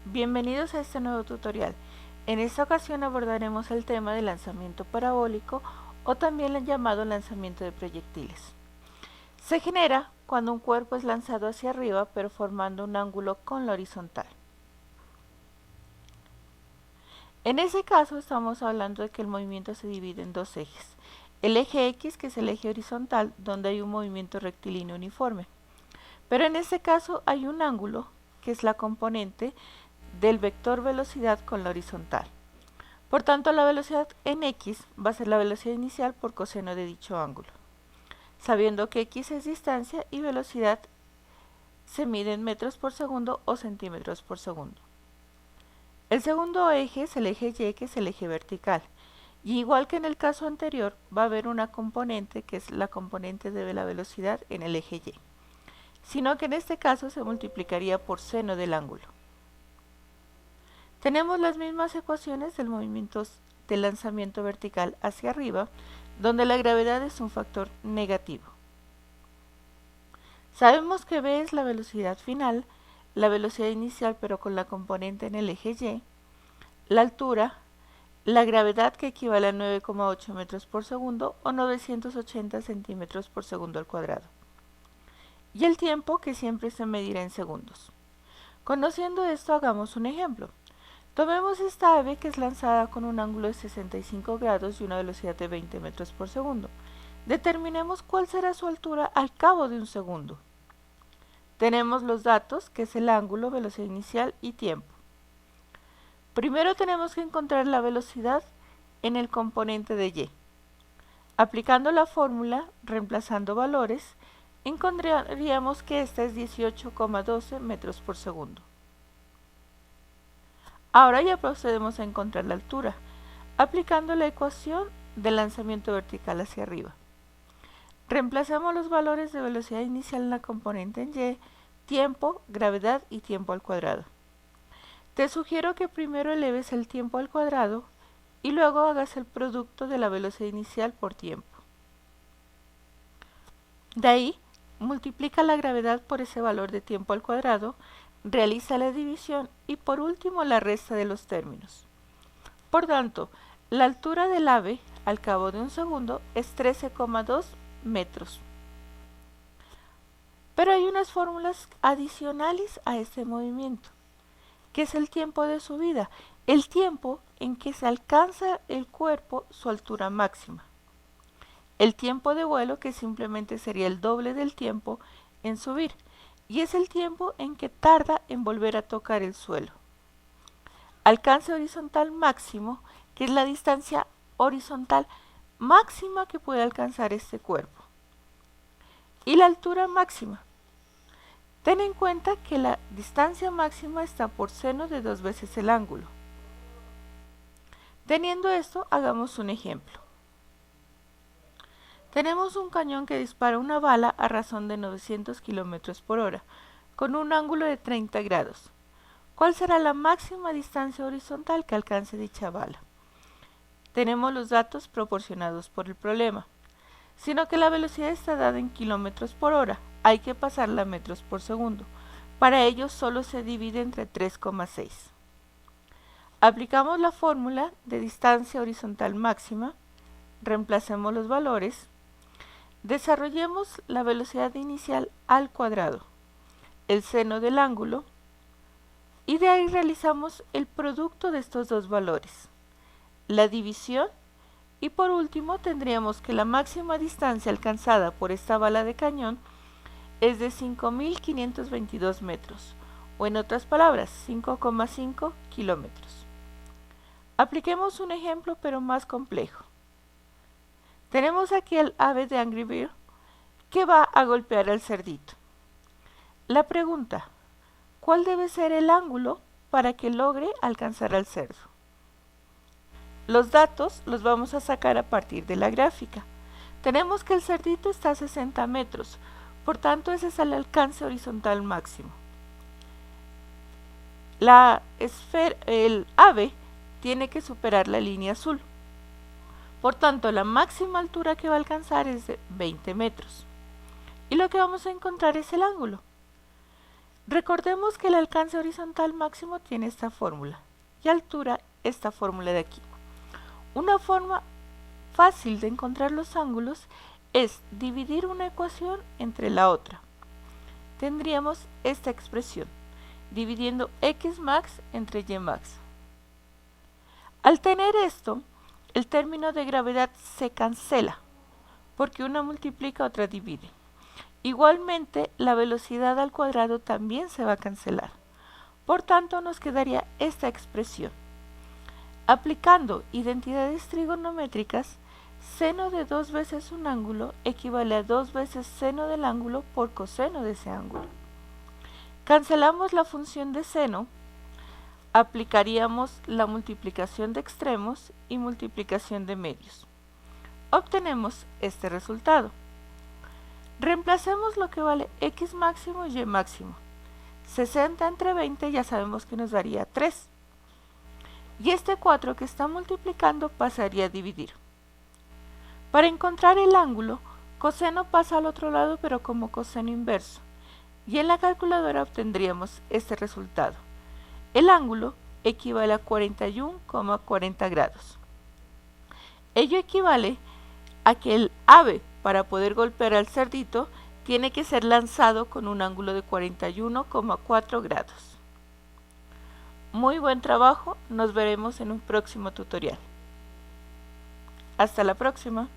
Bienvenidos a este nuevo tutorial. En esta ocasión abordaremos el tema del lanzamiento parabólico o también llamado lanzamiento de proyectiles. Se genera cuando un cuerpo es lanzado hacia arriba pero formando un ángulo con la horizontal. En ese caso estamos hablando de que el movimiento se divide en dos ejes. El eje X, que es el eje horizontal, donde hay un movimiento rectilíneo uniforme. Pero en este caso hay un ángulo, que es la componente del vector velocidad con la horizontal. Por tanto, la velocidad en X va a ser la velocidad inicial por coseno de dicho ángulo. Sabiendo que X es distancia y velocidad se mide en metros por segundo o centímetros por segundo. El segundo eje es el eje Y, que es el eje vertical. Y igual que en el caso anterior, va a haber una componente que es la componente de la velocidad en el eje Y. Sino que en este caso se multiplicaría por seno del ángulo. Tenemos las mismas ecuaciones del movimiento del lanzamiento vertical hacia arriba, donde la gravedad es un factor negativo. Sabemos que v es la velocidad final, la velocidad inicial pero con la componente en el eje Y, la altura, la gravedad que equivale a 9,8 metros por segundo o 980 centímetros por segundo al cuadrado, y el tiempo, que siempre se medirá en segundos. Conociendo esto, hagamos un ejemplo. Tomemos esta ave que es lanzada con un ángulo de 65 grados y una velocidad de 20 metros por segundo. Determinemos cuál será su altura al cabo de un segundo. Tenemos los datos, que es el ángulo, velocidad inicial y tiempo. Primero tenemos que encontrar la velocidad en el componente de y. Aplicando la fórmula, reemplazando valores, encontraríamos que esta es 18,12 metros por segundo. Ahora ya procedemos a encontrar la altura, aplicando la ecuación del lanzamiento vertical hacia arriba. Reemplazamos los valores de velocidad inicial en la componente en y, tiempo, gravedad y tiempo al cuadrado. Te sugiero que primero eleves el tiempo al cuadrado y luego hagas el producto de la velocidad inicial por tiempo. De ahí, multiplica la gravedad por ese valor de tiempo al cuadrado, realiza la división y por último la resta de los términos. Por tanto, la altura del ave al cabo de un segundo es 13,2 metros. Pero hay unas fórmulas adicionales a este movimiento, que es el tiempo de subida, el tiempo en que se alcanza el cuerpo su altura máxima. El tiempo de vuelo, que simplemente sería el doble del tiempo en subir, y es el tiempo en que tarda en volver a tocar el suelo. Alcance horizontal máximo, que es la distancia horizontal máxima que puede alcanzar este cuerpo. Y la altura máxima. Ten en cuenta que la distancia máxima está por seno de 2 veces el ángulo. Teniendo esto, hagamos un ejemplo. Tenemos un cañón que dispara una bala a razón de 900 km por hora, con un ángulo de 30 grados. ¿Cuál será la máxima distancia horizontal que alcance dicha bala? Tenemos los datos proporcionados por el problema, sino que la velocidad está dada en kilómetros por hora, hay que pasarla a metros por segundo. Para ello solo se divide entre 3,6. Aplicamos la fórmula de distancia horizontal máxima, reemplacemos los valores, desarrollemos la velocidad inicial al cuadrado, el seno del ángulo, y de ahí realizamos el producto de estos dos valores, la división, y por último tendríamos que la máxima distancia alcanzada por esta bala de cañón es de 5.522 metros, o en otras palabras, 5,5 kilómetros. Apliquemos un ejemplo pero más complejo. Tenemos aquí el ave de Angry Bird que va a golpear al cerdito. La pregunta, ¿cuál debe ser el ángulo para que logre alcanzar al cerdo? Los datos los vamos a sacar a partir de la gráfica. Tenemos que el cerdito está a 60 metros, por tanto ese es el alcance horizontal máximo. El ave tiene que superar la línea azul. Por tanto, la máxima altura que va a alcanzar es de 20 metros. Y lo que vamos a encontrar es el ángulo. Recordemos que el alcance horizontal máximo tiene esta fórmula y altura esta fórmula de aquí. Una forma fácil de encontrar los ángulos es dividir una ecuación entre la otra. Tendríamos esta expresión, dividiendo x max entre y max. Al tener esto, el término de gravedad se cancela, porque una multiplica, otra divide. Igualmente, la velocidad al cuadrado también se va a cancelar. Por tanto, nos quedaría esta expresión. Aplicando identidades trigonométricas, seno de 2 veces un ángulo equivale a 2 veces seno del ángulo por coseno de ese ángulo. Cancelamos la función de seno, aplicaríamos la multiplicación de extremos y multiplicación de medios. Obtenemos este resultado. Reemplacemos lo que vale x máximo y y máximo. 60 entre 20 ya sabemos que nos daría 3. Y este 4 que está multiplicando pasaría a dividir. Para encontrar el ángulo, coseno pasa al otro lado pero como coseno inverso. Y en la calculadora obtendríamos este resultado. El ángulo equivale a 41,40 grados. Ello equivale a que el ave, para poder golpear al cerdito, tiene que ser lanzado con un ángulo de 41,4 grados. Muy buen trabajo, nos veremos en un próximo tutorial. Hasta la próxima.